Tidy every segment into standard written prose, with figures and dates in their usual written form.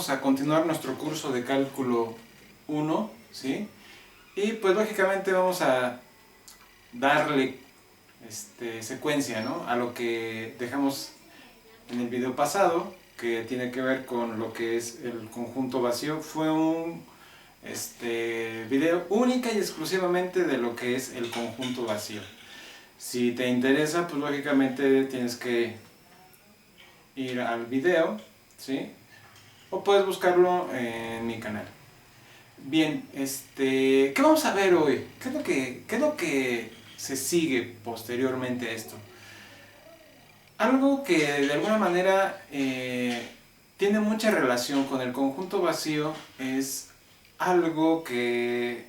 vamos a continuar nuestro curso de cálculo 1, ¿sí? Y pues lógicamente vamos a darle secuencia, ¿no?, a lo que dejamos en el video pasado, que tiene que ver con lo que es el conjunto vacío. Fue un video única y exclusivamente de lo que es el conjunto vacío. Si te interesa, pues lógicamente tienes que ir al video, ¿sí? O puedes buscarlo en mi canal. Bien, ¿qué vamos a ver hoy? ¿Qué es lo que se sigue posteriormente a esto? Algo que de alguna manera tiene mucha relación con el conjunto vacío es algo que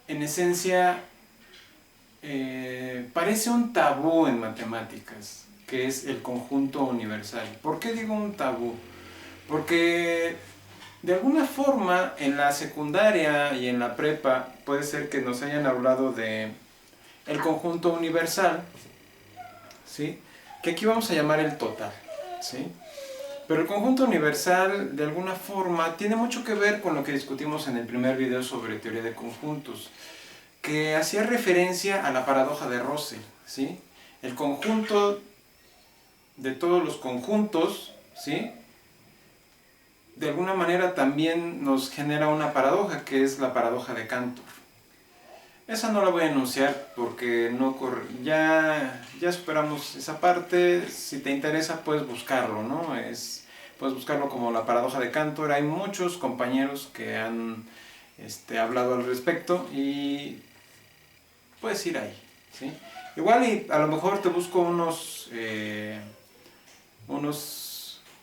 en esencia parece un tabú en matemáticas, que es el conjunto universal. ¿Por qué digo un tabú? Porque de alguna forma en la secundaria y en la prepa puede ser que nos hayan hablado de el conjunto universal, ¿sí?, que aquí vamos a llamar el total, ¿sí? Pero el conjunto universal de alguna forma tiene mucho que ver con lo que discutimos en el primer video sobre teoría de conjuntos, que hacía referencia a la paradoja de Russell, ¿sí? El conjunto de todos los conjuntos, ¿sí?, de alguna manera también nos genera una paradoja, que es la paradoja de Cantor. Esa no la voy a enunciar porque ya superamos esa parte. Si te interesa puedes buscarlo, ¿no? Puedes buscarlo como la paradoja de Cantor. Hay muchos compañeros que han hablado al respecto y puedes ir ahí, ¿sí? Igual y a lo mejor te busco unos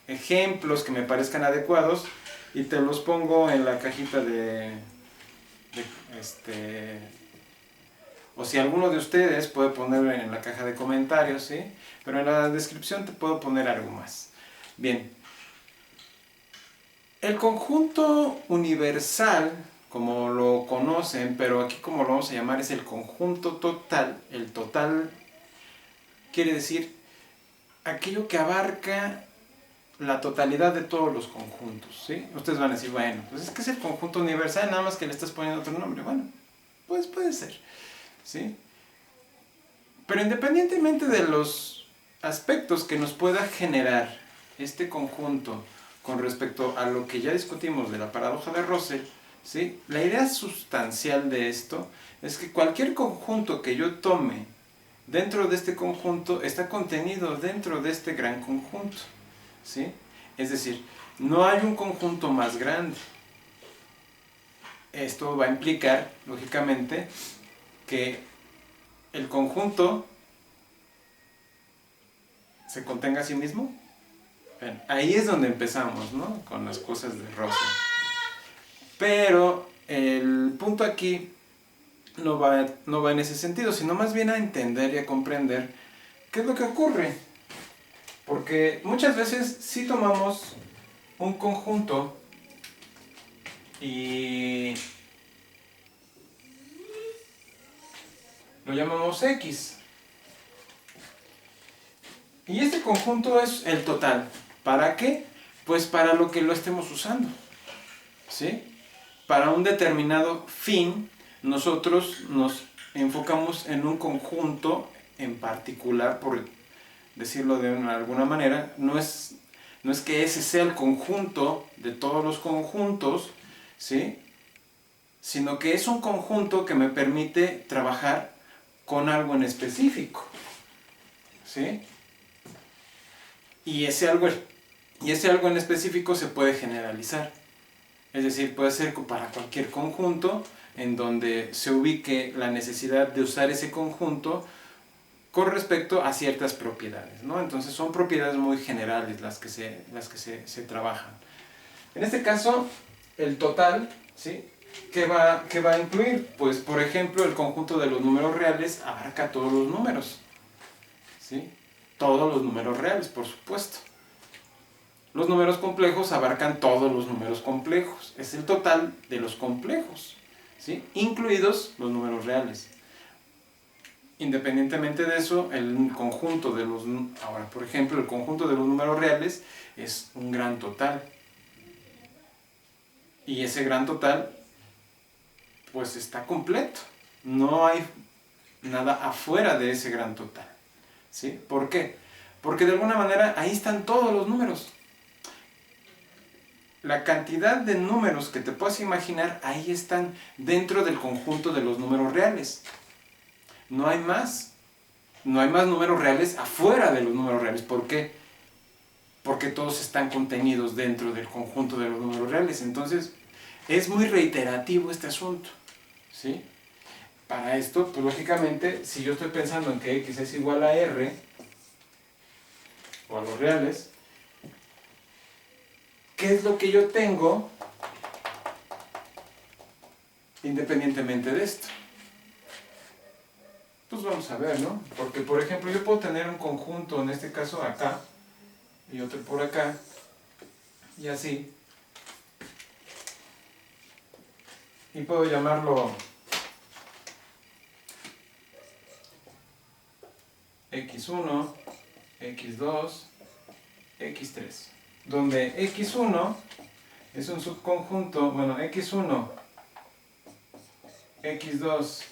ejemplos que me parezcan adecuados y te los pongo en la cajita o si alguno de ustedes puede ponerlo en la caja de comentarios, ¿sí? Pero en la descripción te puedo poner algo más. Bien, el conjunto universal, como lo conocen, pero aquí como lo vamos a llamar, es el conjunto total. El total quiere decir aquello que abarca la totalidad de todos los conjuntos, ¿sí? Ustedes van a decir, bueno, pues es que es el conjunto universal, nada más que le estás poniendo otro nombre. Bueno, pues puede ser, ¿sí? Pero independientemente de los aspectos que nos pueda generar este conjunto con respecto a lo que ya discutimos de la paradoja de Russell, ¿sí?, la idea sustancial de esto es que cualquier conjunto que yo tome dentro de este conjunto está contenido dentro de este gran conjunto, ¿sí? Es decir, no hay un conjunto más grande. Esto va a implicar, lógicamente, que el conjunto se contenga a sí mismo. Bien, ahí es donde empezamos, ¿no?, con las cosas de Russell. Pero el punto aquí no va en ese sentido, sino más bien a entender y a comprender qué es lo que ocurre. Porque muchas veces sí tomamos un conjunto y lo llamamos X. Y este conjunto es el total. ¿Para qué? Pues para lo que lo estemos usando, ¿sí? Para un determinado fin, nosotros nos enfocamos en un conjunto en particular, por decirlo de alguna manera. No es que ese sea el conjunto de todos los conjuntos, ¿sí?, sino que es un conjunto que me permite trabajar con algo en específico, ¿sí? Y ese algo en específico se puede generalizar. Es decir, puede ser para cualquier conjunto en donde se ubique la necesidad de usar ese conjunto con respecto a ciertas propiedades, ¿no? Entonces son propiedades muy generales las que se trabajan. En este caso, el total, ¿sí?, ¿qué va a incluir? Pues, por ejemplo, el conjunto de los números reales abarca todos los números, ¿sí? Todos los números reales, por supuesto. Los números complejos abarcan todos los números complejos. Es el total de los complejos, ¿sí?, incluidos los números reales. Independientemente de eso, ahora, por ejemplo, el conjunto de los números reales es un gran total, Y ese gran total, pues está completo. No hay nada afuera de ese gran total. ¿Sí? ¿Por qué? Porque de alguna manera ahí están todos los números. La cantidad de números que te puedas imaginar, ahí están dentro del conjunto de los números reales. No hay más. No hay más números reales afuera de los números reales. ¿Por qué? Porque todos están contenidos dentro del conjunto de los números reales. Entonces, es muy reiterativo este asunto. ¿Sí? Para esto, pues lógicamente, si yo estoy pensando en que x es igual a r, o a los reales, ¿qué es lo que yo tengo independientemente de esto? Pues vamos a ver, ¿no? Porque, por ejemplo, yo puedo tener un conjunto, en este caso acá, y otro por acá, y así. Y puedo llamarlo x1, x2, x3. Donde x1 es un subconjunto, bueno, x1, x2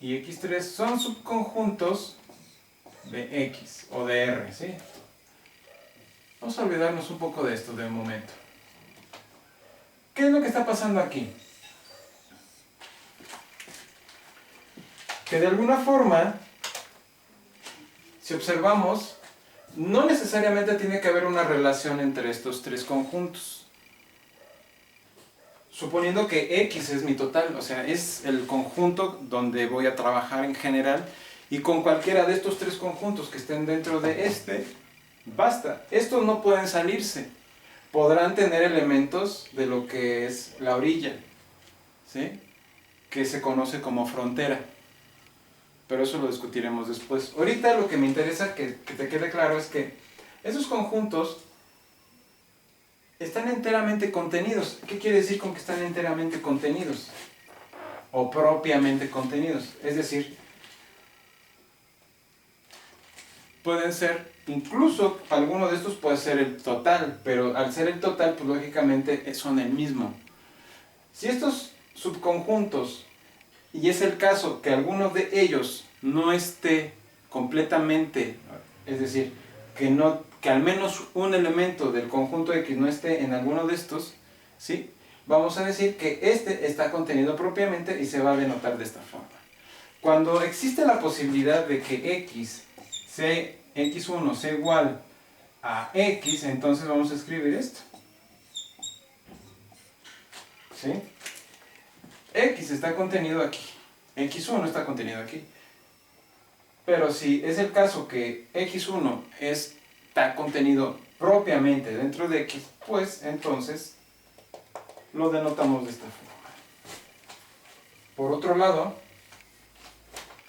y x3 son subconjuntos de x o de r, ¿sí? Vamos a olvidarnos un poco de esto de un momento. ¿Qué es lo que está pasando aquí? Que de alguna forma, si observamos, no necesariamente tiene que haber una relación entre estos tres conjuntos. Suponiendo que x es mi total, o sea, es el conjunto donde voy a trabajar en general, y con cualquiera de estos tres conjuntos que estén dentro de este, basta. Estos no pueden salirse. Podrán tener elementos de lo que es la orilla, ¿sí? Que se conoce como frontera. Pero eso lo discutiremos después. Ahorita lo que me interesa que te quede claro es que esos conjuntos están enteramente contenidos. ¿Qué quiere decir con que están enteramente contenidos? O propiamente contenidos. Es decir, pueden ser, incluso alguno de estos puede ser el total, pero al ser el total, pues lógicamente son el mismo. Si estos subconjuntos, y es el caso que alguno de ellos no esté completamente, es decir, que al menos un elemento del conjunto X no esté en alguno de estos, ¿sí? Vamos a decir que este está contenido propiamente y se va a denotar de esta forma. Cuando existe la posibilidad de que x1 sea igual a x, entonces vamos a escribir esto. ¿Sí? X está contenido aquí, x1 está contenido aquí. Pero si es el caso que x1 está contenido propiamente dentro de x, pues entonces lo denotamos de esta forma. Por otro lado,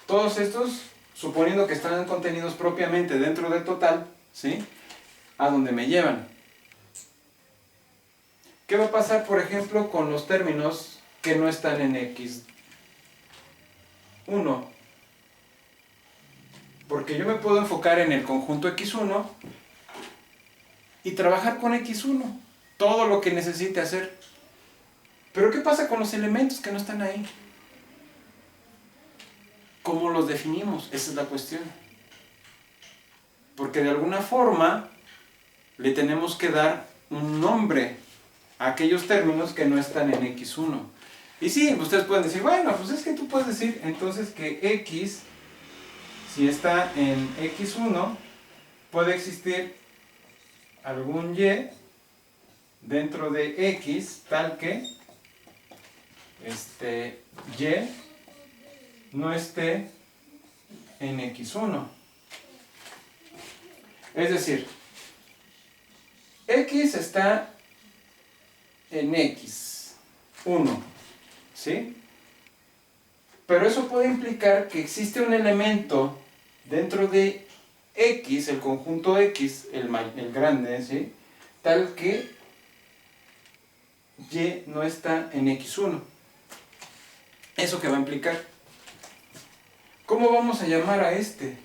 todos estos, suponiendo que están contenidos propiamente dentro del total, ¿sí? ¿A dónde me llevan? ¿Qué va a pasar, por ejemplo, con los términos que no están en x1? Porque yo me puedo enfocar en el conjunto x1 y trabajar con x1, todo lo que necesite hacer. Pero ¿qué pasa con los elementos que no están ahí? ¿Cómo los definimos? Esa es la cuestión. Porque de alguna forma le tenemos que dar un nombre a aquellos términos que no están en x1. Y sí, ustedes pueden decir, bueno, pues es que tú puedes decir entonces que x, si está en x1, puede existir algún y dentro de x tal que y no esté en x1. Es decir, x está en x1, ¿sí? Pero eso puede implicar que existe un elemento dentro de x, el conjunto x, el grande, ¿sí? Tal que y no está en x1. ¿Eso qué va a implicar? ¿Cómo vamos a llamar a este?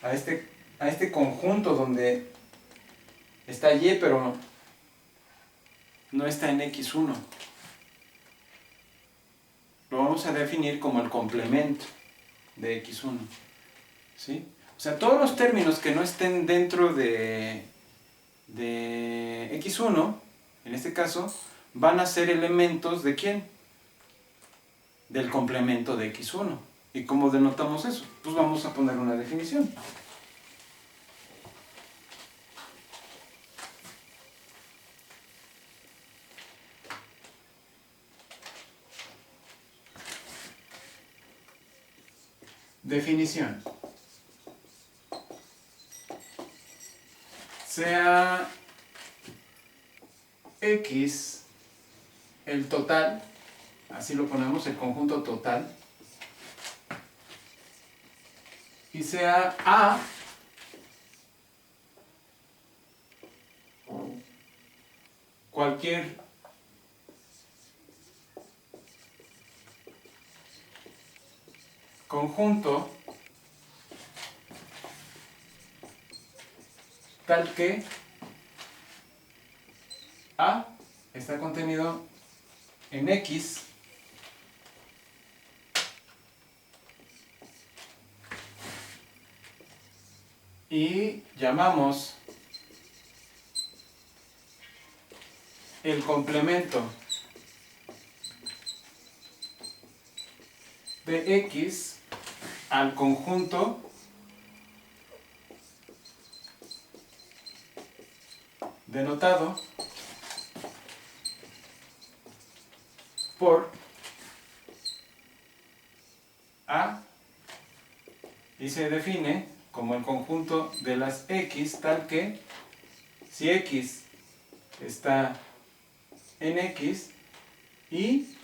A este conjunto donde Está y, pero no está en x1. Lo vamos a definir como el complemento de x1. ¿Sí? O sea, todos los términos que no estén dentro de x1, en este caso, van a ser elementos ¿de quién? Del complemento de x1. ¿Y cómo denotamos eso? Pues vamos a poner una definición. Definición. Sea X el total, así lo ponemos, el conjunto total, y sea A cualquier conjunto tal que A está contenido en X y llamamos el complemento de X al conjunto denotado por A y se define como el conjunto de las X tal que si X está en X y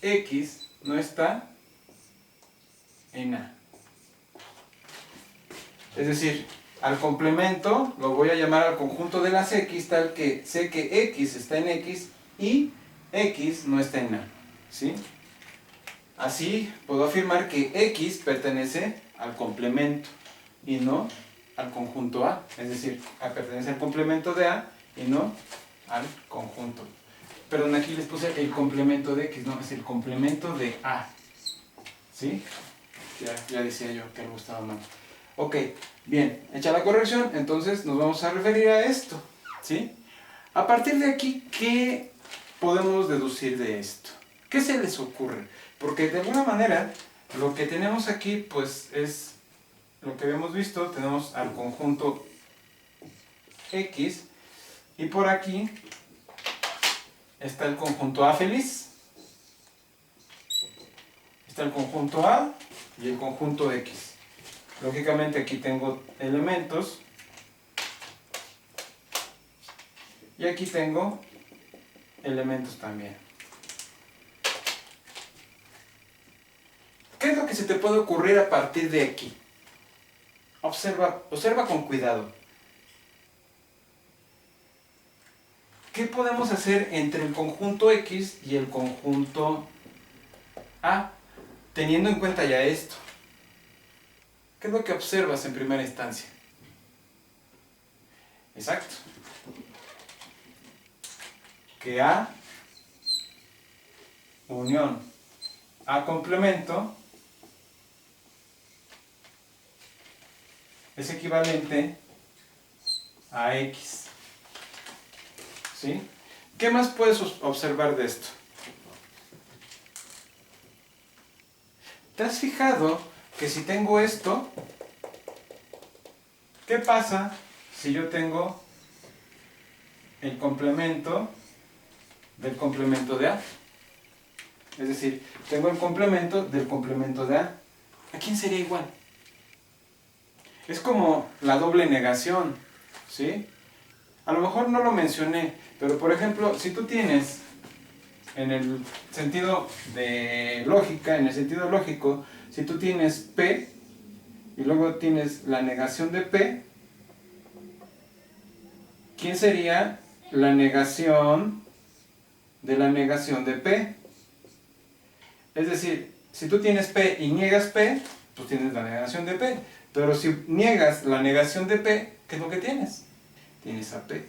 X no está en A. Es decir, al complemento lo voy a llamar al conjunto de las X tal que sé que X está en X y X no está en A. ¿Sí? Así puedo afirmar que X pertenece al complemento y no al conjunto A. Es decir, pertenece al complemento de A y no al conjunto. Perdón, aquí les puse el complemento de X, no, es el complemento de A. ¿Sí? Ya decía yo que algo estaba mal. Ok, bien, hecha la corrección, entonces nos vamos a referir a esto. ¿Sí? A partir de aquí, ¿qué podemos deducir de esto? ¿Qué se les ocurre? Porque de alguna manera, lo que tenemos aquí, pues es lo que habíamos visto, tenemos al conjunto X, y por aquí está el conjunto A feliz, está el conjunto A y el conjunto X. Lógicamente aquí tengo elementos y aquí tengo elementos también. ¿Qué es lo que se te puede ocurrir a partir de aquí? Observa con cuidado. ¿Qué podemos hacer entre el conjunto X y el conjunto A? Teniendo en cuenta ya esto. ¿Qué es lo que observas en primera instancia? Exacto. Que A unión A complemento es equivalente a X. ¿Sí? ¿Qué más puedes observar de esto? ¿Te has fijado que si tengo esto, qué pasa si yo tengo el complemento del complemento de A? Es decir, tengo el complemento del complemento de A. ¿A quién sería igual? Es como la doble negación, ¿sí? A lo mejor no lo mencioné, pero por ejemplo, si tú tienes, en el sentido de lógica, en el sentido lógico, si tú tienes P y luego tienes la negación de P, ¿quién sería la negación de la negación de P? Es decir, si tú tienes P y niegas P, pues tienes la negación de P. Pero si niegas la negación de P, ¿qué es lo que tienes? tienes a P.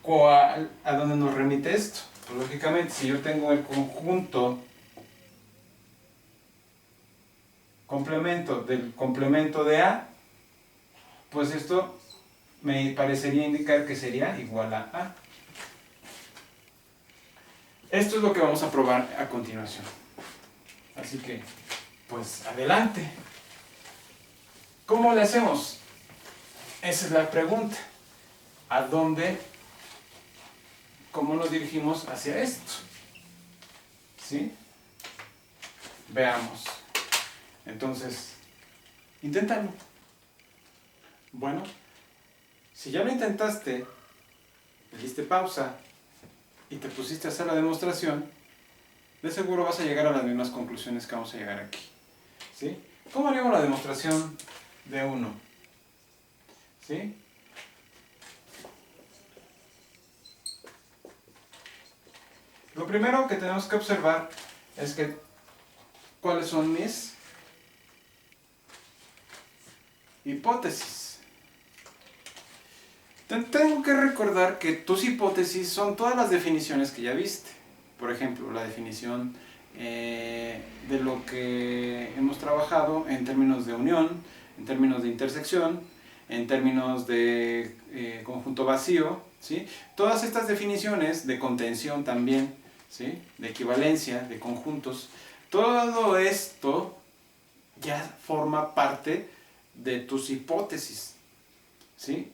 ¿A dónde nos remite esto? Pues lógicamente, si yo tengo el conjunto complemento del complemento de A, pues esto me parecería indicar que sería igual a A. Esto es lo que vamos a probar a continuación. Así que, pues adelante. ¿Cómo le hacemos? Esa es la pregunta. ¿A dónde? ¿Cómo nos dirigimos hacia esto? ¿Sí? Veamos. Entonces, inténtalo. Bueno, si ya lo intentaste, le diste pausa y te pusiste a hacer la demostración, de seguro vas a llegar a las mismas conclusiones que vamos a llegar aquí. ¿Sí? ¿Cómo haríamos la demostración de 1? ¿Sí? Lo primero que tenemos que observar es que ¿cuáles son mis hipótesis? Tengo que recordar que tus hipótesis son todas las definiciones que ya viste. Por ejemplo, la definición de lo que hemos trabajado en términos de unión, en términos de intersección, en términos de conjunto vacío, ¿sí? Todas estas definiciones de contención también, ¿sí? De equivalencia, de conjuntos, todo esto ya forma parte de tus hipótesis, ¿sí?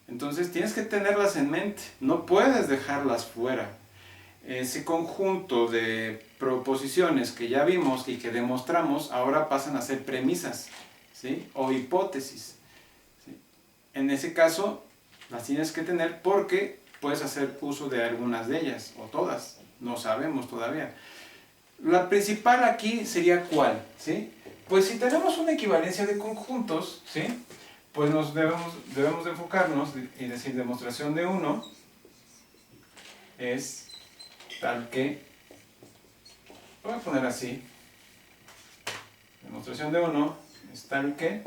Entonces tienes que tenerlas en mente, no puedes dejarlas fuera. Ese conjunto de proposiciones que ya vimos y que demostramos ahora pasan a ser premisas, ¿sí? O hipótesis, ¿sí? En ese caso las tienes que tener porque puedes hacer uso de algunas de ellas o todas, no sabemos todavía. La principal aquí sería ¿cuál? ¿Sí? Pues si tenemos una equivalencia de conjuntos, ¿sí? Pues debemos de enfocarnos y decir demostración de 1 es tal que, voy a poner así, demostración de 1 es tal que,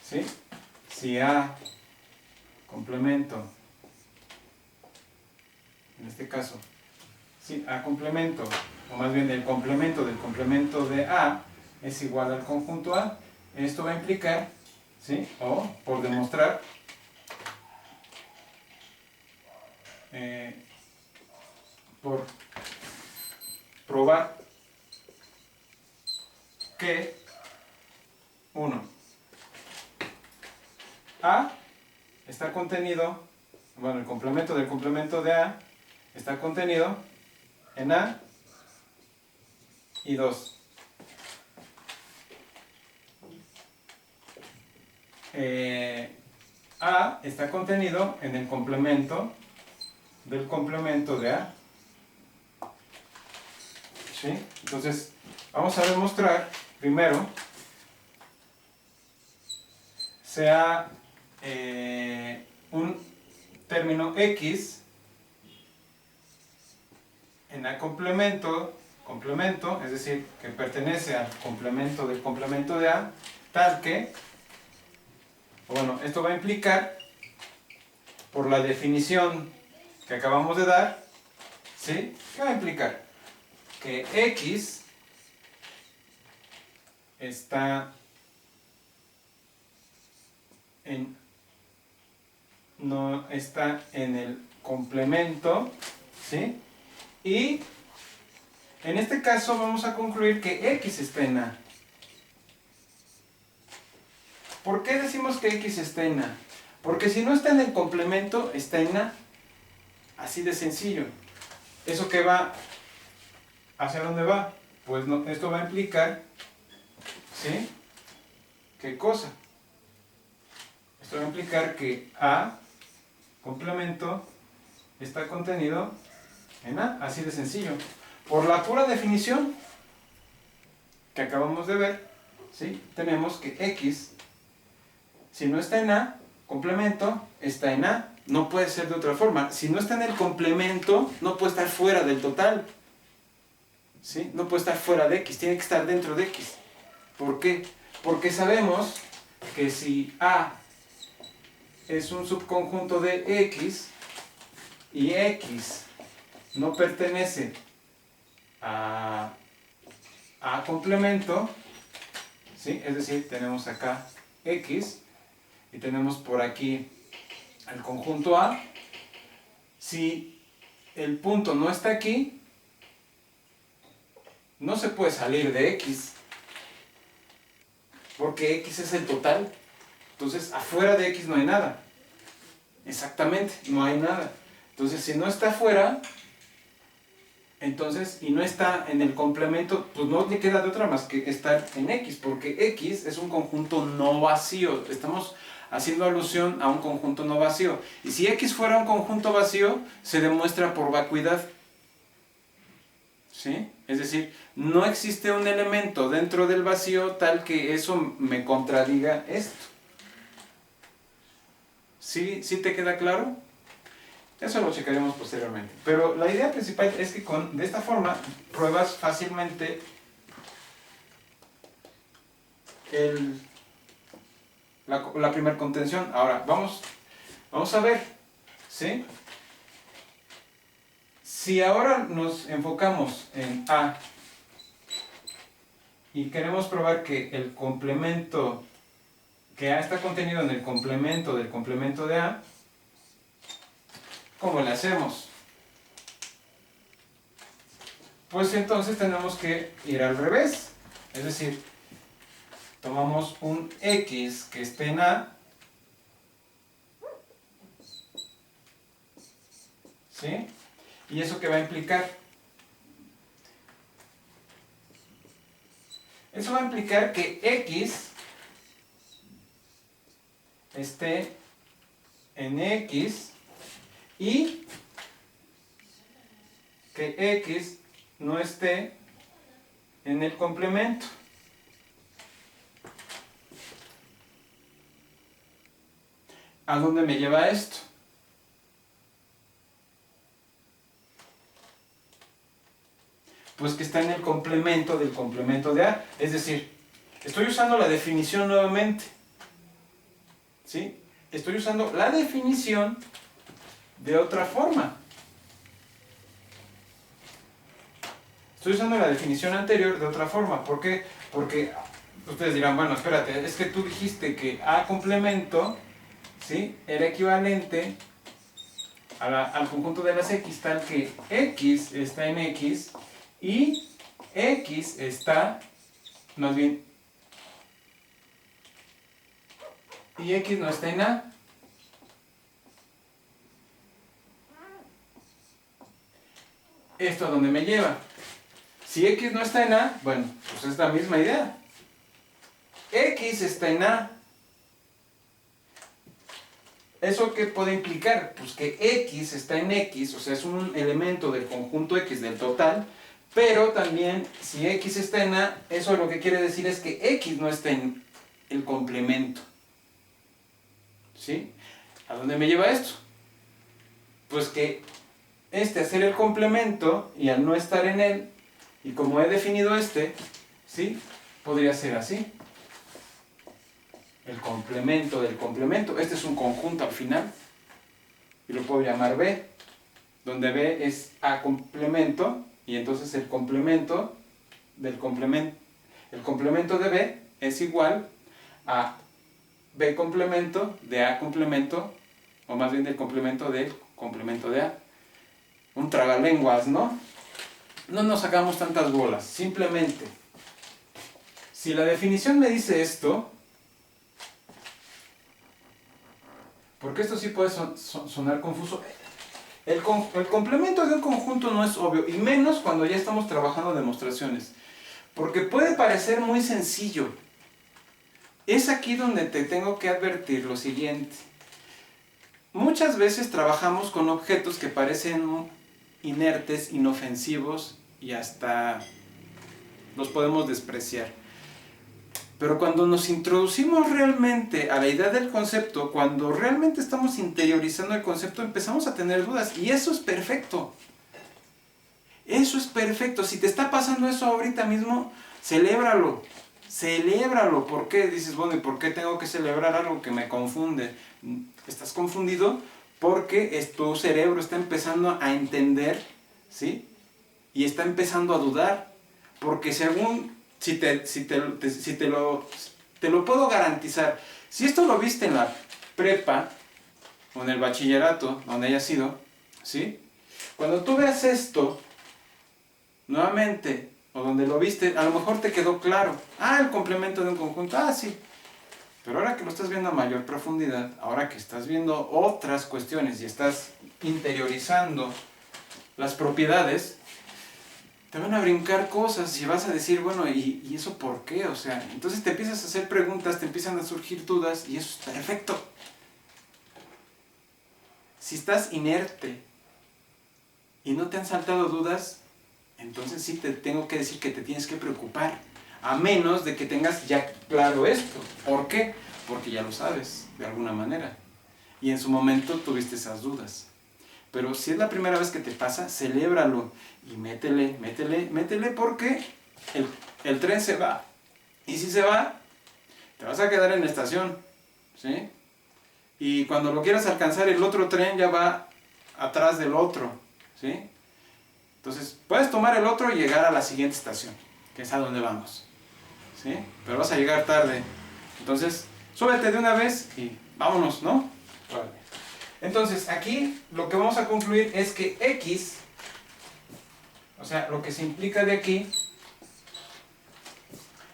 ¿sí? Si A complemento, en este caso, si A complemento, o más bien el complemento del complemento de A es igual al conjunto A, esto va a implicar, ¿sí? O por demostrar, por probar que 1. A está contenido, bueno, el complemento del complemento de A está contenido en A y 2. A está contenido en el complemento del complemento de A. ¿Sí? Entonces, vamos a demostrar primero sea un término X en A complemento, es decir, que pertenece al complemento del complemento de A, tal que, bueno, esto va a implicar, por la definición que acabamos de dar, ¿sí? ¿Qué va a implicar? Que X no está en el complemento, ¿sí? Y en este caso vamos a concluir que X está en A. ¿Por qué decimos que X está en A? Porque si no está en el complemento, está en A. Así de sencillo. ¿Eso qué va? ¿Hacia dónde va? Pues no, esto va a implicar, ¿sí? ¿Qué cosa? Esto va a implicar que A, complemento, está contenido en A, así de sencillo. Por la pura definición que acabamos de ver, ¿sí? Tenemos que X, si no está en A, complemento, está en A. No puede ser de otra forma. Si no está en el complemento, no puede estar fuera del total, ¿sí? No puede estar fuera de X, tiene que estar dentro de X. ¿Por qué? Porque sabemos que si A es un subconjunto de X y X no pertenece a complemento, ¿sí? Es decir, tenemos acá X y tenemos por aquí el conjunto A. Si el punto no está aquí, no se puede salir de X, porque X es el total. Entonces, afuera de X no hay nada. Exactamente, no hay nada. Entonces, si no está afuera, entonces, y no está en el complemento, pues no le queda de otra más que estar en X, porque X es un conjunto no vacío. Estamos haciendo alusión a un conjunto no vacío. Y si X fuera un conjunto vacío, se demuestra por vacuidad. ¿Sí? Es decir, no existe un elemento dentro del vacío tal que eso me contradiga esto. ¿Sí? ¿Sí te queda claro? Eso lo checaremos posteriormente. Pero la idea principal es que de esta forma pruebas fácilmente la primera contención. Ahora, vamos a ver, ¿sí? Si ahora nos enfocamos en A y queremos probar que el complemento, que A está contenido en el complemento del complemento de A, ¿cómo le hacemos? Pues entonces tenemos que ir al revés. Es decir, tomamos un X que esté en A, ¿sí? ¿Y eso qué va a implicar? Eso va a implicar que X esté en X y que X no esté en el complemento. ¿A dónde me lleva esto? Pues que está en el complemento del complemento de A. Es decir, estoy usando la definición nuevamente. ¿Sí? Estoy usando la definición de otra forma. Estoy usando la definición anterior de otra forma. ¿Por qué? Porque ustedes dirán, bueno, espérate, es que tú dijiste que A complemento, ¿sí?, era equivalente al conjunto de las X, tal que X está en X y X está, más bien, y X no está en A. ¿Esto a dónde me lleva? Si X no está en A, bueno, pues es la misma idea. X está en A. ¿Eso qué puede implicar? Pues que X está en X, o sea, es un elemento del conjunto X del total, pero también si X está en A, eso lo que quiere decir es que X no está en el complemento. ¿Sí? ¿A dónde me lleva esto? Pues que hacer el complemento y al no estar en él, y como he definido ¿sí?, podría ser así. El complemento del complemento. Este es un conjunto al final. Y lo puedo llamar B. Donde B es A complemento. Y entonces el complemento del complemento. El complemento de B es igual a B complemento de A complemento. O más bien del complemento de A. Un tragalenguas, ¿no? No nos sacamos tantas bolas. Simplemente, si la definición me dice esto, porque esto sí puede sonar confuso, el complemento de un conjunto no es obvio, y menos cuando ya estamos trabajando demostraciones, porque puede parecer muy sencillo. Es aquí donde te tengo que advertir lo siguiente. Muchas veces trabajamos con objetos que parecen inertes, inofensivos, y hasta los podemos despreciar. Pero cuando nos introducimos realmente a la idea del concepto, cuando realmente estamos interiorizando el concepto, empezamos a tener dudas. Y eso es perfecto. Eso es perfecto. Si te está pasando eso ahorita mismo, celébralo. celébralo. ¿Por qué? Dices, bueno, ¿y por qué tengo que celebrar algo que me confunde? Estás confundido porque tu cerebro está empezando a entender, ¿sí? Y está empezando a dudar. Porque según, te lo puedo garantizar, si esto lo viste en la prepa o en el bachillerato, donde haya sido, ¿sí? Cuando tú veas esto, nuevamente, o donde lo viste, a lo mejor te quedó claro. Ah, el complemento de un conjunto, ah, sí. Pero ahora que lo estás viendo a mayor profundidad, ahora que estás viendo otras cuestiones y estás interiorizando las propiedades, te van a brincar cosas y vas a decir, bueno, ¿y eso por qué? O sea, entonces te empiezas a hacer preguntas, te empiezan a surgir dudas y eso es perfecto. Si estás inerte y no te han saltado dudas, entonces sí te tengo que decir que te tienes que preocupar, a menos de que tengas ya claro esto. ¿Por qué? Porque ya lo sabes, de alguna manera. Y en su momento tuviste esas dudas. Pero si es la primera vez que te pasa, celébralo y métele porque el tren se va. Y si se va, te vas a quedar en la estación, ¿sí? Y cuando lo quieras alcanzar, el otro tren ya va atrás del otro, ¿sí? Entonces, puedes tomar el otro y llegar a la siguiente estación, que es a donde vamos, ¿sí? Pero vas a llegar tarde. Entonces, súbete de una vez y vámonos, ¿no? Vale. Entonces, aquí lo que vamos a concluir es que X, o sea, lo que se implica de aquí,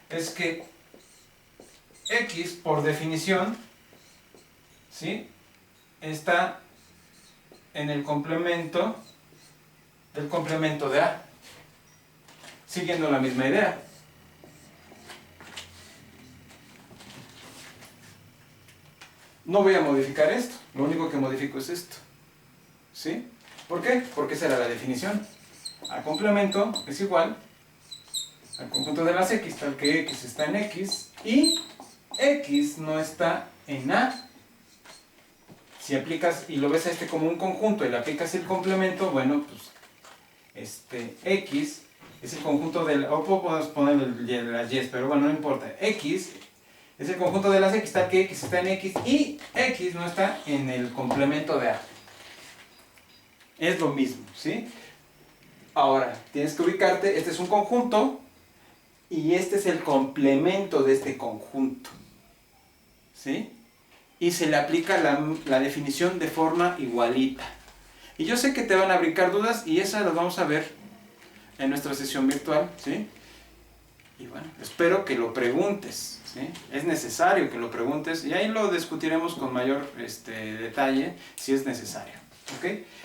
es que X, por definición, ¿sí?, está en el complemento del complemento de A, siguiendo la misma idea. No voy a modificar esto, lo único que modifico es esto, ¿sí? ¿Por qué? Porque esa era la definición. A complemento es igual al conjunto de las X, tal que X está en X y X no está en A. Si aplicas y lo ves a este como un conjunto y le aplicas el complemento, bueno, pues X es el conjunto del, o podemos poner las Y, pero bueno, no importa. X es el conjunto de las X, tal que X está en X y X no está en el complemento de A. Es lo mismo, ¿sí? Ahora, tienes que ubicarte, este es un conjunto y este es el complemento de este conjunto, ¿sí? Y se le aplica la definición de forma igualita. Y yo sé que te van a brincar dudas y esas las vamos a ver en nuestra sesión virtual, ¿sí? Y bueno, espero que lo preguntes, ¿sí? Es necesario que lo preguntes y ahí lo discutiremos con mayor detalle si es necesario, ¿ok?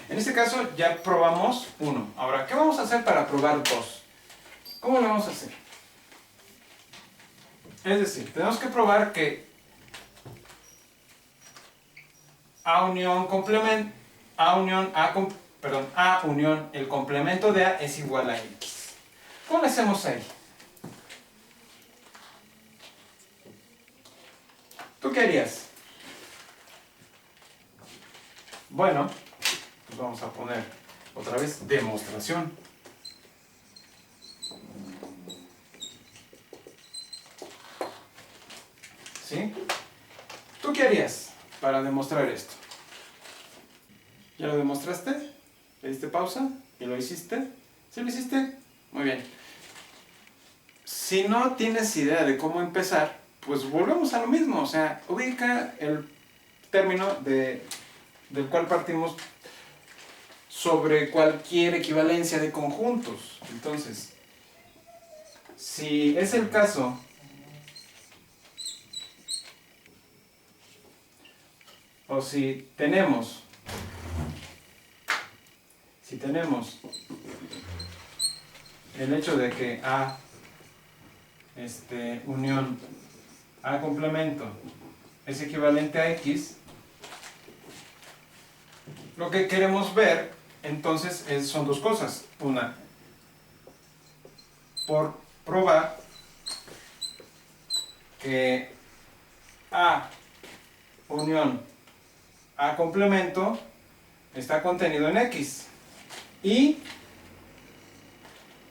En este caso ya probamos 1. Ahora, ¿qué vamos a hacer para probar 2? ¿Cómo lo vamos a hacer? Es decir, tenemos que probar que A unión complemento, A unión, el complemento de A es igual a X. ¿Cómo lo hacemos ahí? ¿Tú qué harías? Bueno, pues vamos a poner otra vez demostración. ¿Sí? ¿Tú qué harías para demostrar esto? ¿Ya lo demostraste? ¿Le diste pausa? ¿Y lo hiciste? ¿Sí lo hiciste? Muy bien. Si no tienes idea de cómo empezar, pues volvemos a lo mismo. O sea, ubica el término del cual partimos sobre cualquier equivalencia de conjuntos. Entonces, si es el caso, o si tenemos el hecho de que A unión A complemento es equivalente a X, lo que queremos ver entonces son dos cosas. Una, por probar que A unión A complemento está contenido en X. Y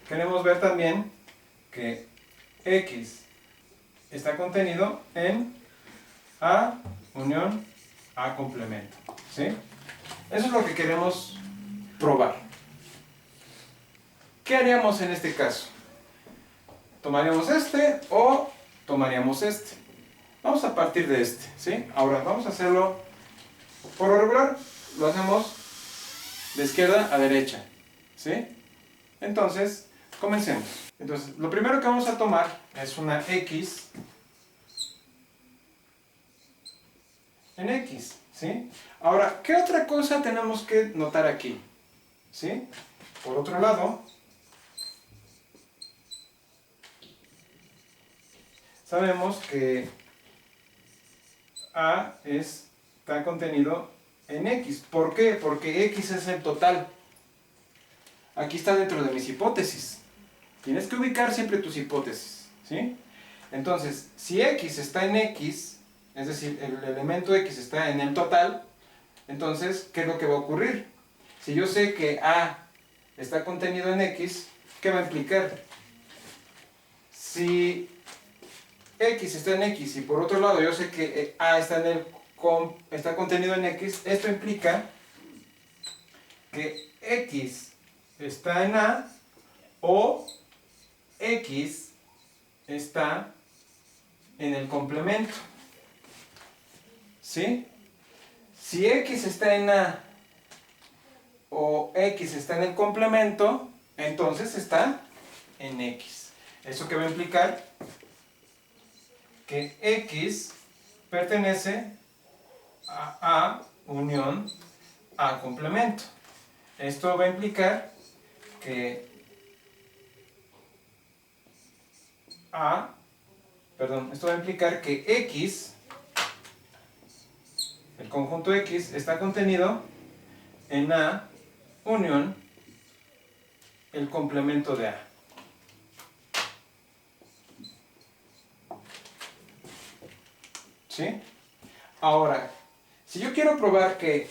queremos ver también que X está contenido en A unión A complemento, ¿sí? Eso es lo que queremos probar. ¿Qué haríamos en este caso? ¿Tomaríamos este o tomaríamos este? Vamos a partir de este, ¿sí? Ahora vamos a hacerlo por lo regular, lo hacemos de izquierda a derecha, ¿sí? Entonces, comencemos. Entonces, lo primero que vamos a tomar es una X en X, ¿sí? Ahora, ¿qué otra cosa tenemos que notar aquí? ¿Sí? Por otro lado, sabemos que A está contenido en X. ¿Por qué? Porque X es el total. Aquí está dentro de mis hipótesis. Tienes que ubicar siempre tus hipótesis, ¿sí? Entonces, si X está en X, es decir, el elemento X está en el total, entonces, ¿qué es lo que va a ocurrir? Si yo sé que A está contenido en X, ¿qué va a implicar? Si X está en X y por otro lado yo sé que A está contenido en X, esto implica que X está en A o X está en el complemento, ¿sí? Si X está en A o X está en el complemento, entonces está en X. ¿Eso qué va a implicar? Que X pertenece a A unión A complemento. Esto va a implicar que esto va a implicar que X, el conjunto X, está contenido en A unión el complemento de A. ¿Sí? Ahora, si yo quiero probar que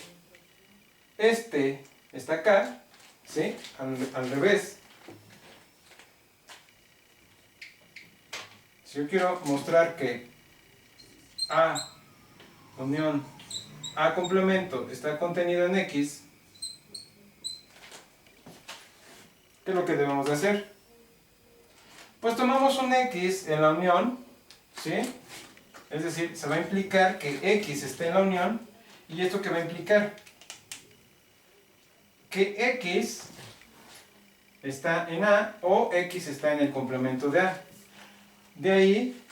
este está acá, ¿sí? Al revés. Si yo quiero mostrar que A unión A complemento está contenido en X, ¿qué es lo que debemos de hacer? Pues tomamos un X en la unión, ¿sí? Es decir, se va a implicar que X está en la unión, ¿y esto qué va a implicar? Que X está en A o X está en el complemento de A. De ahí,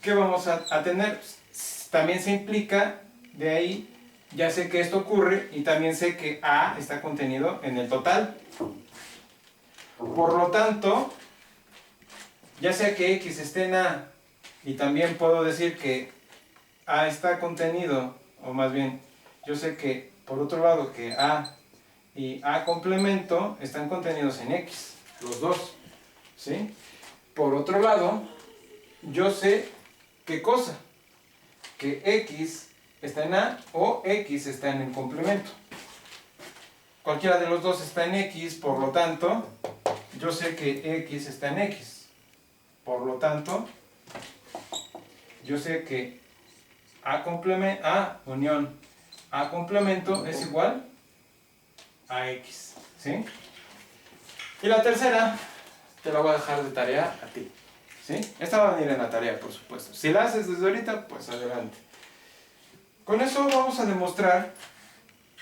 ¿qué vamos a tener? También se implica, de ahí, ya sé que esto ocurre y también sé que A está contenido en el total. Por lo tanto, ya sea que X esté en A y también puedo decir que A está contenido, o más bien, yo sé que por otro lado que A y A complemento están contenidos en X, los dos, ¿sí? Por otro lado, yo sé qué cosa, que X está en A o X está en el complemento. Cualquiera de los dos está en X, por lo tanto, yo sé que X está en X. Por lo tanto, yo sé que A unión A complemento es igual a X, ¿sí? Y la tercera, te la voy a dejar de tarea a ti, ¿sí? Esta va a venir en la tarea, por supuesto. Si la haces desde ahorita, pues adelante. Con eso vamos a demostrar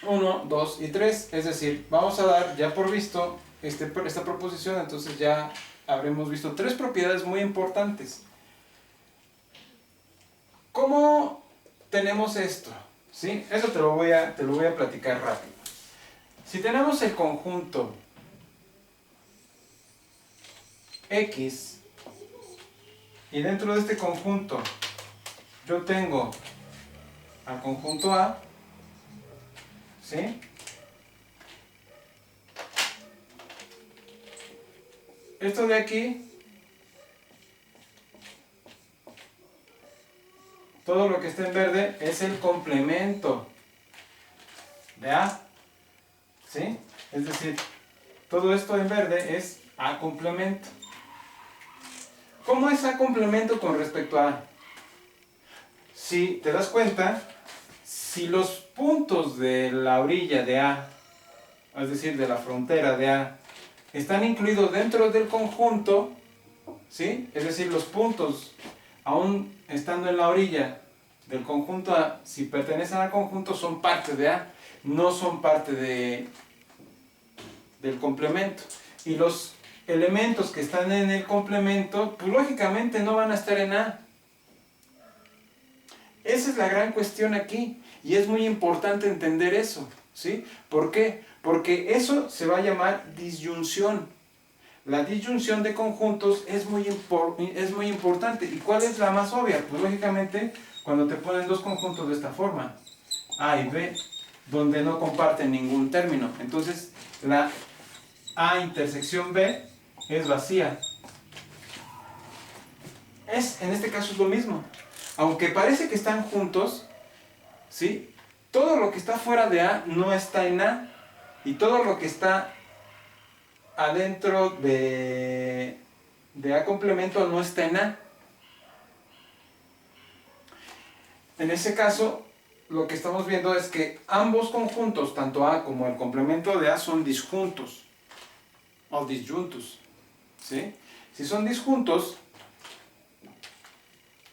1, 2 y 3, es decir, vamos a dar ya por visto esta proposición, entonces ya habremos visto tres propiedades muy importantes. ¿Cómo tenemos esto? ¿Sí? Eso te lo voy a platicar rápido. Si tenemos el conjunto X y dentro de este conjunto yo tengo al conjunto A, ¿sí? Esto de aquí, todo lo que está en verde es el complemento de A, ¿sí? Es decir, todo esto en verde es A complemento. ¿Cómo es A complemento con respecto a A? Si te das cuenta, si los puntos de la orilla de A, es decir, de la frontera de A, están incluidos dentro del conjunto, ¿sí? Es decir, los puntos, aún estando en la orilla del conjunto A, si pertenecen al conjunto, son parte de A, no son parte del complemento. Y los elementos que están en el complemento, pues lógicamente no van a estar en A. Esa es la gran cuestión aquí, y es muy importante entender eso, ¿sí? ¿Por qué? Porque eso se va a llamar disyunción. La disyunción de conjuntos es muy importante. ¿Y cuál es la más obvia? Pues lógicamente cuando te ponen dos conjuntos de esta forma, A y B, donde no comparten ningún término. Entonces la A intersección B es vacía. En este caso es lo mismo. Aunque parece que están juntos, ¿sí? Todo lo que está fuera de A no está en A, y todo lo que está adentro de A complemento no está en A. En ese caso, lo que estamos viendo es que ambos conjuntos, tanto A como el complemento de A, son disjuntos o disyuntos, ¿sí? Si son disjuntos,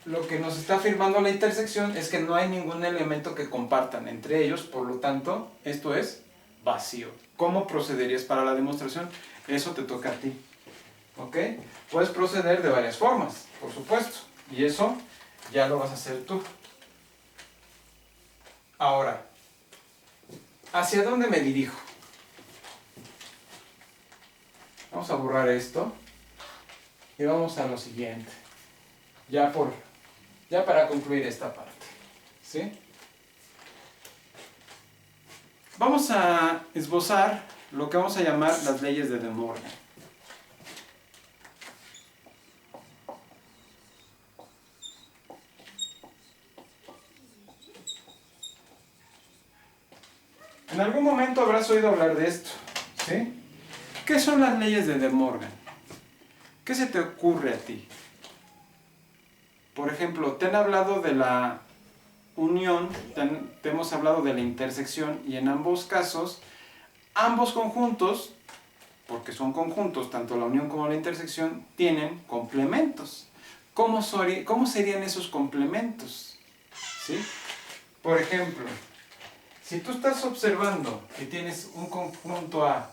lo que nos está afirmando la intersección es que no hay ningún elemento que compartan entre ellos, por lo tanto, esto es vacío. ¿Cómo procederías para la demostración? Eso te toca a ti, ¿ok? Puedes proceder de varias formas, por supuesto, y eso ya lo vas a hacer tú. Ahora, ¿hacia dónde me dirijo? Vamos a borrar esto y vamos a lo siguiente, ya para concluir esta parte, ¿sí? Vamos a esbozar lo que vamos a llamar las leyes de De Morgan. En algún momento habrás oído hablar de esto, ¿sí? ¿Qué son las leyes de De Morgan? ¿Qué se te ocurre a ti? Por ejemplo, te han hablado de la unión, te hemos hablado de la intersección, y en ambos casos, ambos conjuntos, porque son conjuntos, tanto la unión como la intersección, tienen complementos. ¿Cómo serían esos complementos? ¿Sí? Por ejemplo, si tú estás observando que tienes un conjunto A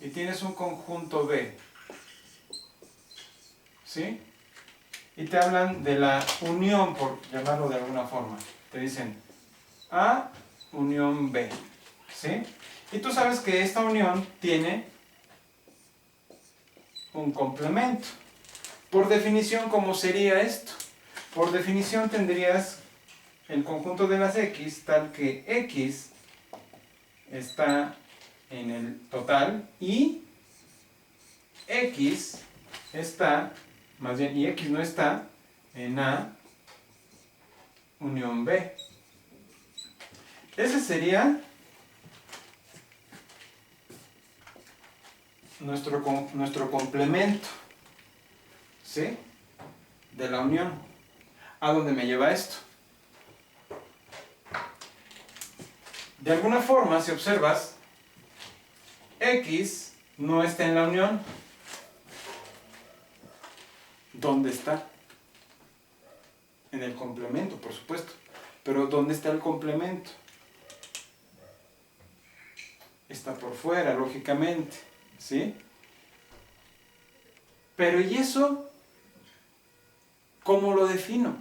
y tienes un conjunto B, ¿sí? Y te hablan de la unión, por llamarlo de alguna forma. Te dicen A unión B, ¿sí? Y tú sabes que esta unión tiene un complemento. Por definición, ¿cómo sería esto? Por definición tendrías el conjunto de las X tal que X está en el total y X está, más bien, y X no está en A unión B. Ese sería nuestro complemento, ¿sí? De la unión. ¿A dónde me lleva esto? De alguna forma, si observas, X no está en la unión. ¿Dónde está? En el complemento, por supuesto. Pero ¿dónde está el complemento? Está por fuera, lógicamente, ¿sí? Pero ¿y eso? ¿Cómo lo defino?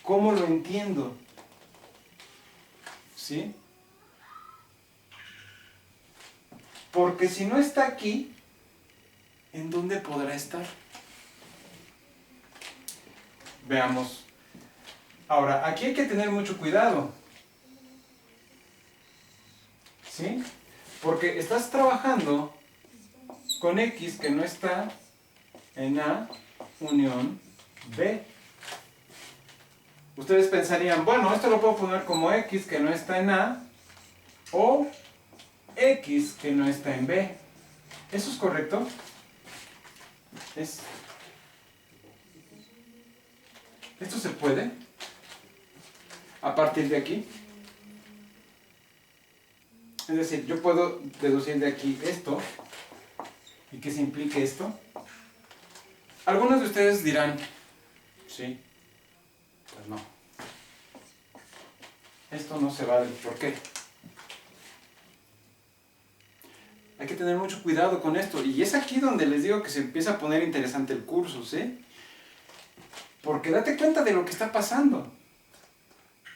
¿Cómo lo entiendo? ¿Sí? Porque si no está aquí, ¿en dónde podrá estar? Veamos. Ahora, aquí hay que tener mucho cuidado, ¿sí? Porque estás trabajando con X que no está en A unión B. Ustedes pensarían, bueno, esto lo puedo poner como X que no está en A o X que no está en B. ¿Eso es correcto? Es Esto se puede a partir de aquí. Es decir, yo puedo deducir de aquí esto y que se implique esto. Algunos de ustedes dirán, sí, pues no. Esto no se vale. ¿Por qué? Hay que tener mucho cuidado con esto. Y es aquí donde les digo que se empieza a poner interesante el curso, ¿sí? Porque date cuenta de lo que está pasando.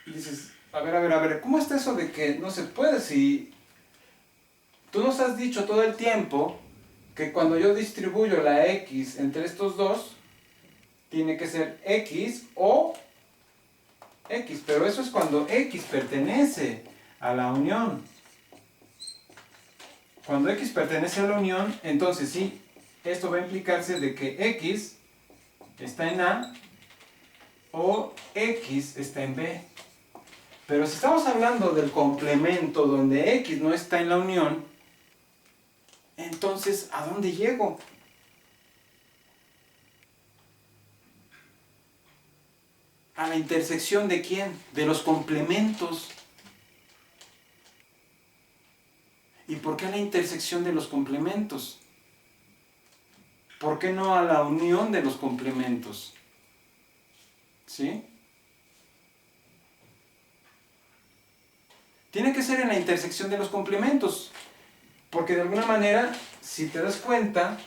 Y dices, a ver, ¿cómo está eso de que no se puede? Si tú nos has dicho todo el tiempo que cuando yo distribuyo la X entre estos dos, tiene que ser X o X. Pero eso es cuando X pertenece a la unión. Cuando X pertenece a la unión, entonces sí, esto va a implicarse de que X está en A o X está en B. Pero si estamos hablando del complemento donde X no está en la unión, entonces, ¿a dónde llego? ¿A la intersección de quién? De los complementos. ¿Y por qué a la intersección de los complementos? ¿Por qué no a la unión de los complementos? ¿Sí? Tiene que ser en la intersección de los complementos. Porque de alguna manera, si te das cuenta,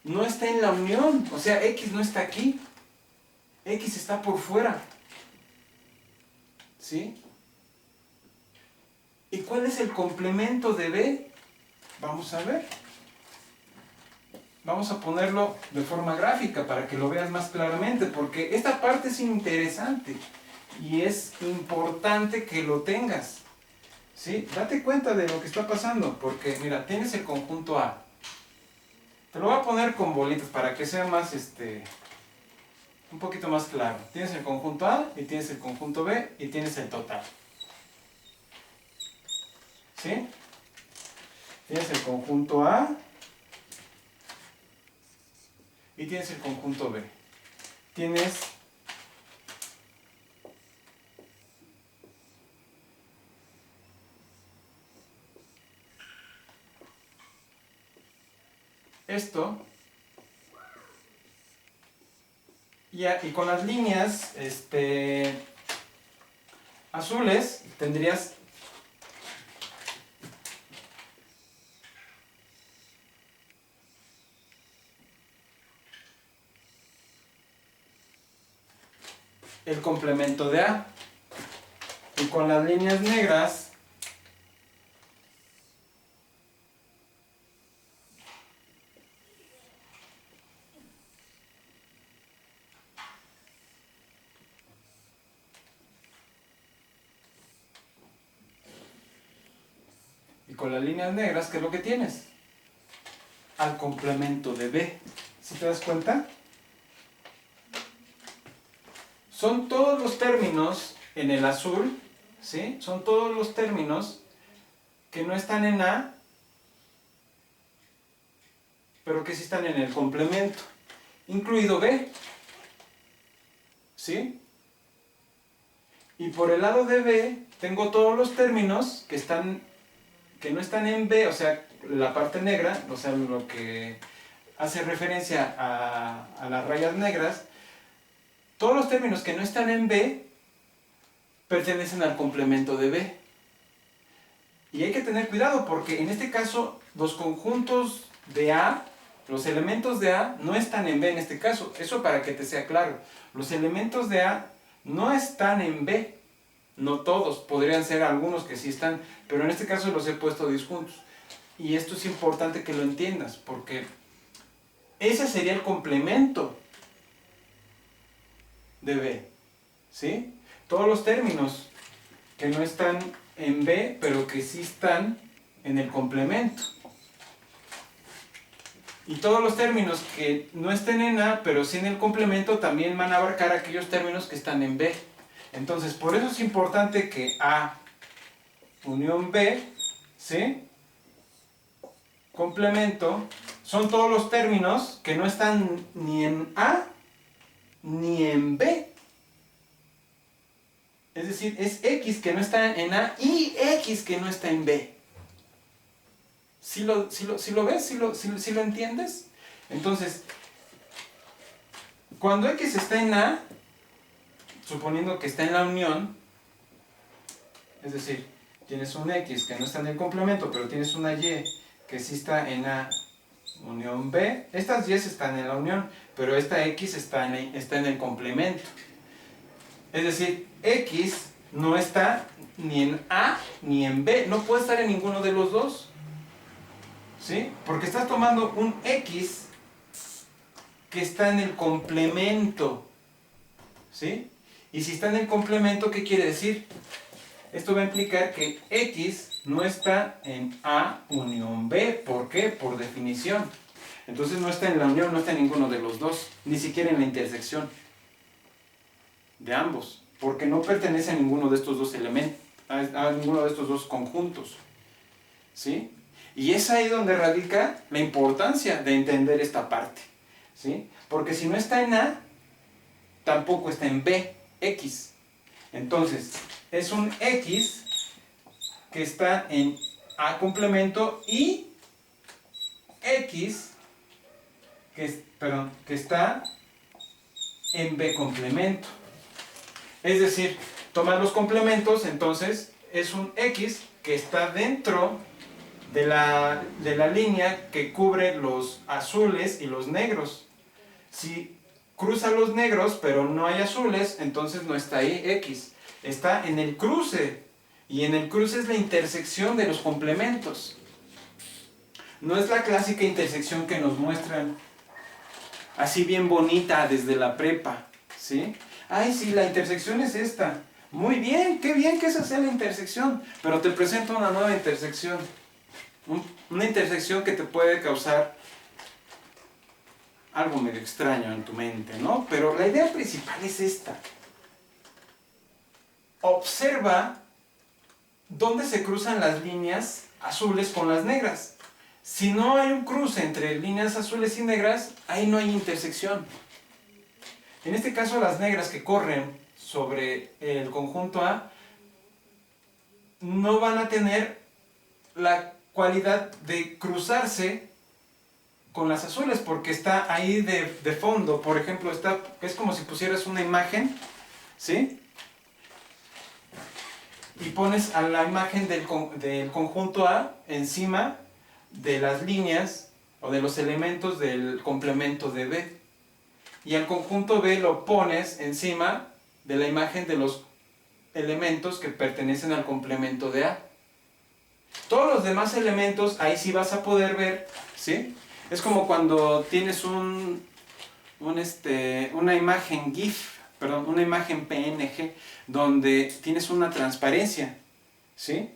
no está en la unión. O sea, X no está aquí. X está por fuera. ¿Sí? ¿Y cuál es el complemento de B? Vamos a ver. Vamos a ponerlo de forma gráfica para que lo veas más claramente, porque esta parte es interesante y es importante que lo tengas. ¿Sí? Date cuenta de lo que está pasando, porque mira, tienes el conjunto A. Te lo voy a poner con bolitas para que sea más, un poquito más claro. Tienes el conjunto A y tienes el conjunto B y tienes el total. ¿Sí? Tienes el conjunto A y tienes el conjunto B. Tienes esto y con las líneas azules tendrías el complemento de A, y con las líneas negras ¿qué es lo que tienes? Al complemento de B. ¿Sí te das cuenta? Son todos los términos en el azul, ¿sí? Son todos los términos que no están en A, pero que sí están en el complemento, incluido B, ¿sí? Y por el lado de B tengo todos los términos que no están en B, o sea, la parte negra, o sea, lo que hace referencia a las rayas negras. Todos los términos que no están en B pertenecen al complemento de B. Y hay que tener cuidado porque en este caso los conjuntos de A, los elementos de A no están en B en este caso. Eso para que te sea claro. Los elementos de A no están en B. No todos, podrían ser algunos que sí están, pero en este caso los he puesto disjuntos. Y esto es importante que lo entiendas porque ese sería el complemento de B, ¿sí? Todos los términos que no están en B, pero que sí están en el complemento. Y todos los términos que no estén en A, pero sí en el complemento, también van a abarcar aquellos términos que están en B. Entonces, por eso es importante que A unión B, ¿sí? Complemento, son todos los términos que no están ni en A, ni en B. Es decir, es X que no está en A y X que no está en B. ¿Sí lo ves? ¿Sí lo entiendes? Entonces, cuando X está en A, suponiendo que está en la unión, es decir, tienes un X que no está en el complemento, pero tienes una Y que sí está en A unión B, estas Y están en la unión, pero esta X está en el complemento. Es decir, X no está ni en A ni en B, no puede estar en ninguno de los dos. ¿Sí? Porque estás tomando un X que está en el complemento. ¿Sí? Y si está en el complemento, ¿qué quiere decir? Esto va a implicar que X no está en A unión B. ¿Por qué? Por definición. Entonces no está en la unión, no está en ninguno de los dos, ni siquiera en la intersección de ambos, porque no pertenece a ninguno de estos dos elementos, a ninguno de estos dos conjuntos. ¿Sí? Y es ahí donde radica la importancia de entender esta parte. ¿Sí? Porque si no está en A, tampoco está en B, X. Entonces, es un X que está en A complemento y X que está en B complemento. Es decir, tomar los complementos, entonces es un X que está dentro de la línea que cubre los azules y los negros. Si cruza los negros pero no hay azules, entonces no está ahí X. Está en el cruce. Y en el cruce es la intersección de los complementos. No es la clásica intersección que nos muestran así bien bonita desde la prepa. ¿Sí? Ay, sí, la intersección es esta. Muy bien, qué bien que esa sea la intersección. Pero te presento una nueva intersección. Una intersección que te puede causar algo medio extraño en tu mente, ¿no? Pero la idea principal es esta. Observa dónde se cruzan las líneas azules con las negras. Si no hay un cruce entre líneas azules y negras, ahí no hay intersección. En este caso, las negras que corren sobre el conjunto A no van a tener la cualidad de cruzarse con las azules porque está ahí de fondo. Por ejemplo, es como si pusieras una imagen, ¿sí? Y pones a la imagen del conjunto A encima de las líneas o de los elementos del complemento de B. Y al conjunto B lo pones encima de la imagen de los elementos que pertenecen al complemento de A. Todos los demás elementos ahí sí vas a poder ver, ¿sí? Es como cuando tienes una imagen GIF, perdón, una imagen PNG, donde tienes una transparencia, ¿sí?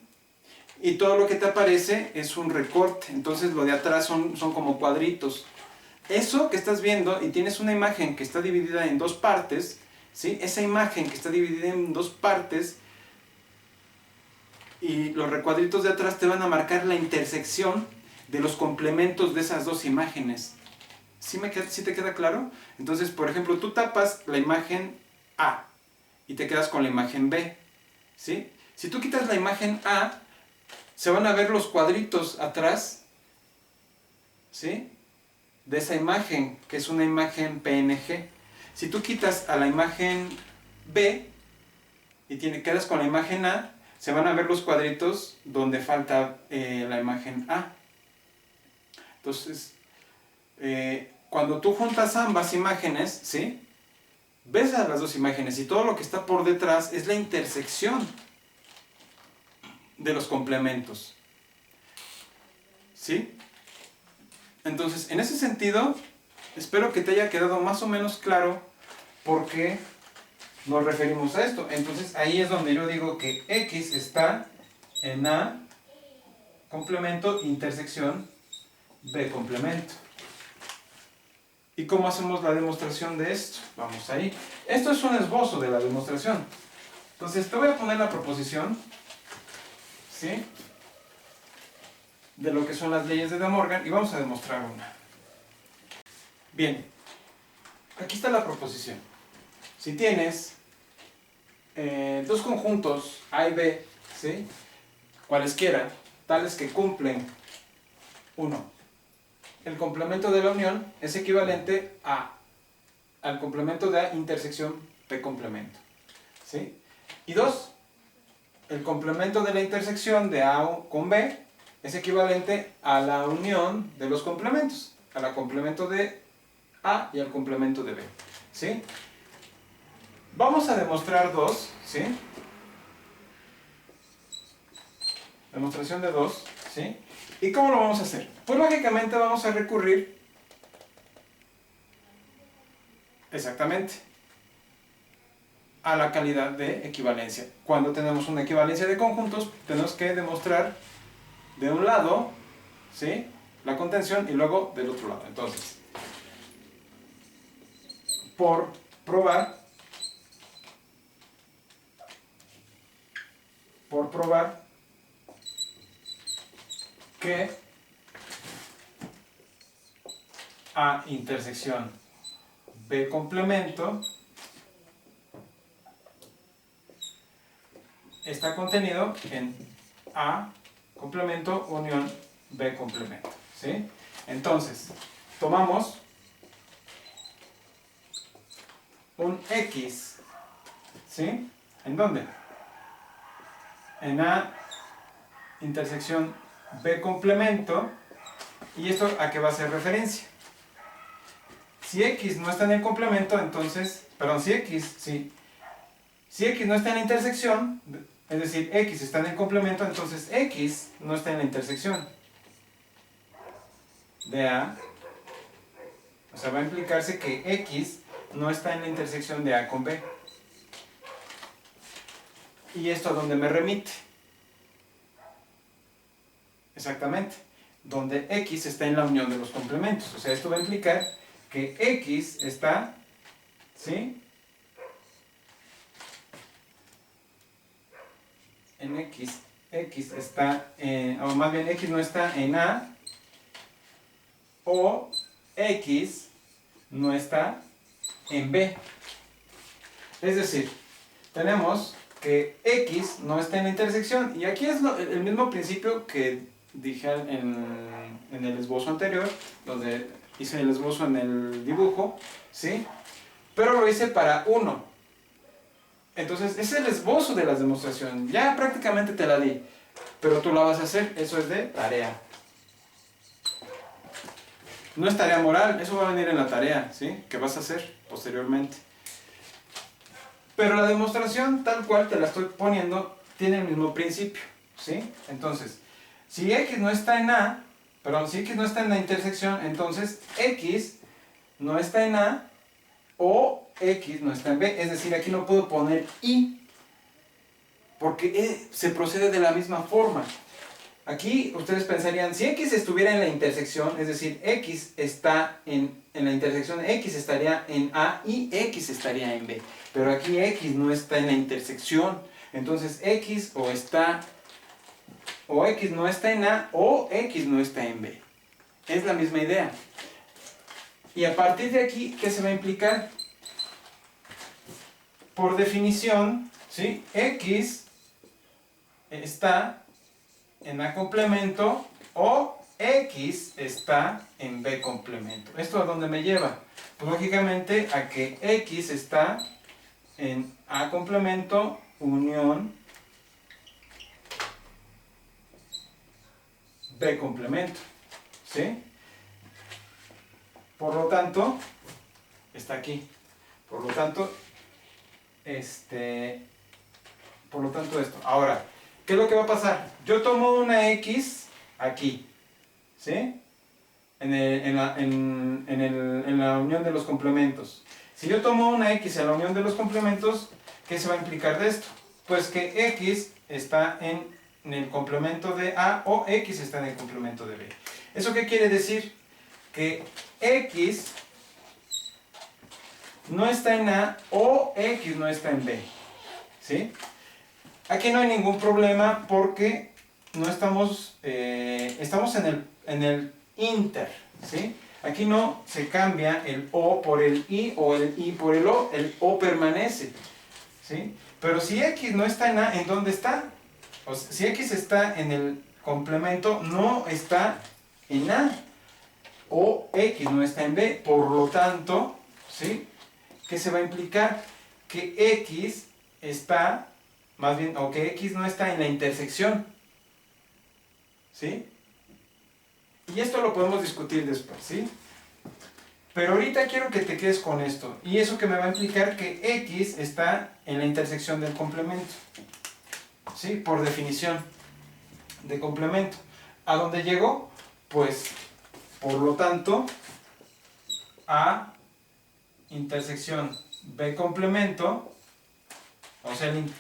Y todo lo que te aparece es un recorte, entonces lo de atrás son como cuadritos. Eso que estás viendo y tienes una imagen que está dividida en dos partes, ¿sí? Esa imagen que está dividida en dos partes y los recuadritos de atrás te van a marcar la intersección de los complementos de esas dos imágenes. ¿Sí te queda claro? Entonces, por ejemplo, tú tapas la imagen A y te quedas con la imagen B, ¿sí? Si tú quitas la imagen A, se van a ver los cuadritos atrás, ¿sí? De esa imagen, que es una imagen PNG. Si tú quitas a la imagen B y quedas con la imagen A, se van a ver los cuadritos donde falta la imagen A. Entonces, cuando tú juntas ambas imágenes, ¿sí? Ves a las dos imágenes y todo lo que está por detrás es la intersección de los complementos. ¿Sí? Entonces, en ese sentido, espero que te haya quedado más o menos claro por qué nos referimos a esto. Entonces, ahí es donde yo digo que X está en A complemento intersección B complemento. ¿Y cómo hacemos la demostración de esto? Vamos ahí. Esto es un esbozo de la demostración. Entonces, te voy a poner la proposición, ¿sí?, de lo que son las leyes de De Morgan y vamos a demostrar una. Bien, aquí está la proposición. Si tienes dos conjuntos A y B, ¿sí? Cualesquiera, tales que cumplen 1. El complemento de la unión es equivalente al complemento de A intersección P complemento, ¿sí? Y 2. El complemento de la intersección de A con B es equivalente a la unión de los complementos, al complemento de A y al complemento de B, ¿sí? Vamos a demostrar 2, ¿sí? Demostración de 2, ¿sí? ¿Y cómo lo vamos a hacer? Pues lógicamente vamos a recurrir exactamente a la calidad de equivalencia. Cuando tenemos una equivalencia de conjuntos, tenemos que demostrar de un lado, ¿sí?, la contención y luego del otro lado. Entonces, por probar que A intersección B complemento está contenido en A complemento unión B complemento, ¿sí? Entonces, tomamos un X, ¿sí? ¿En dónde? En A intersección B complemento. ¿Y esto a qué va a hacer referencia? Si X no está en el complemento, entonces, perdón, si X no está en la intersección, es decir, X está en el complemento, entonces X no está en la intersección de A. O sea, va a implicarse que X no está en la intersección de A con B. ¿Y esto a dónde me remite? Exactamente, donde X está en la unión de los complementos. O sea, esto va a implicar que X está, ¿sí?, en X. X está o más bien X no está en A, o X no está en B. Es decir, tenemos que X no está en la intersección. Y aquí es el mismo principio que dije en el esbozo anterior, donde hice el esbozo en el dibujo, ¿sí? Pero lo hice para 1. Entonces, es el esbozo de la demostración. Ya prácticamente te la di, pero tú la vas a hacer. Eso es de tarea. No es tarea moral, eso va a venir en la tarea, ¿sí?, que vas a hacer posteriormente. Pero la demostración, tal cual te la estoy poniendo, tiene el mismo principio, ¿sí? Entonces, si X no está en A, perdón, si X no está en la intersección, entonces X no está en A o X no está en B. Es decir, aquí no puedo poner Y, porque se procede de la misma forma. Aquí ustedes pensarían, si X estuviera en la intersección, es decir, X está en la intersección, X estaría en A y X estaría en B. Pero aquí X no está en la intersección. Entonces X o X no está en A o X no está en B. Es la misma idea. Y a partir de aquí, ¿qué se va a implicar? Por definición, ¿sí?, X está en A complemento o X está en B complemento. ¿Esto a dónde me lleva? Pues lógicamente a que X está en A complemento unión B complemento, ¿sí? Por lo tanto, está aquí. Por lo tanto, esto. Ahora, ¿qué es lo que va a pasar? Yo tomo una X aquí, ¿sí?, en la unión de los complementos. Si yo tomo una X en la unión de los complementos, ¿qué se va a implicar de esto? Pues que X está en el complemento de A o X está en el complemento de B. ¿Eso qué quiere decir? Que X no está en A o X no está en B, ¿sí? Aquí no hay ningún problema porque no estamos en el inter, ¿sí? Aquí no se cambia el O por el I o el I por el O permanece, ¿sí? Pero si X no está en A, ¿en dónde está? O sea, si X está en el complemento, no está en A, o X no está en B, por lo tanto, ¿sí? ¿Qué se va a implicar? Que X está, más bien, o que X no está en la intersección, ¿sí? Y esto lo podemos discutir después, ¿sí? Pero ahorita quiero que te quedes con esto. Y eso que me va a implicar que X está en la intersección del complemento, ¿sí? Por definición de complemento. ¿A dónde llegó? Pues, por lo tanto, A intersección B complemento, o sea, el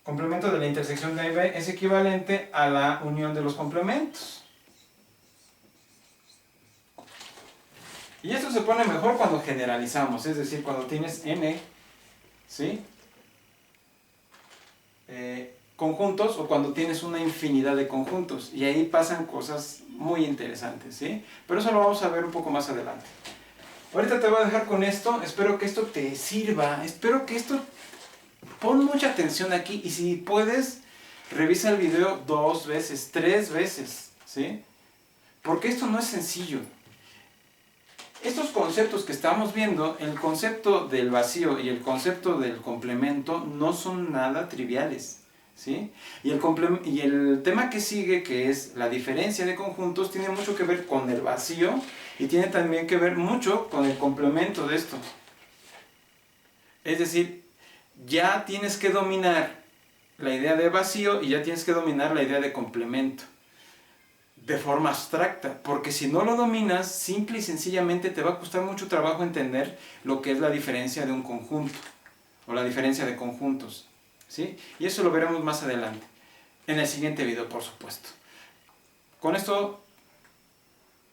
complemento de la intersección de A y B es equivalente a la unión de los complementos. Y esto se pone mejor cuando generalizamos, es decir, cuando tienes n, ¿sí? Conjuntos, o cuando tienes una infinidad de conjuntos, y ahí pasan cosas muy interesantes, ¿sí? Pero eso lo vamos a ver un poco más adelante. Ahorita te voy a dejar con esto, espero que esto te sirva, espero que esto... Pon mucha atención aquí, y si puedes, revisa el video 2 veces, 3 veces, ¿sí? Porque esto no es sencillo. Estos conceptos que estamos viendo, el concepto del vacío y el concepto del complemento, no son nada triviales, ¿sí? Y el tema que sigue, que es la diferencia de conjuntos, tiene mucho que ver con el vacío y tiene también que ver mucho con el complemento de esto. Es decir, ya tienes que dominar la idea de vacío y ya tienes que dominar la idea de complemento de forma abstracta, porque si no lo dominas, simple y sencillamente te va a costar mucho trabajo entender lo que es la diferencia de un conjunto, o la diferencia de conjuntos, ¿sí? Y eso lo veremos más adelante, en el siguiente video, por supuesto. Con esto,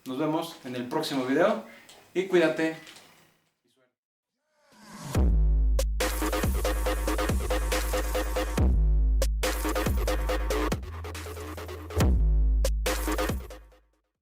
nos vemos en el próximo video, y cuídate.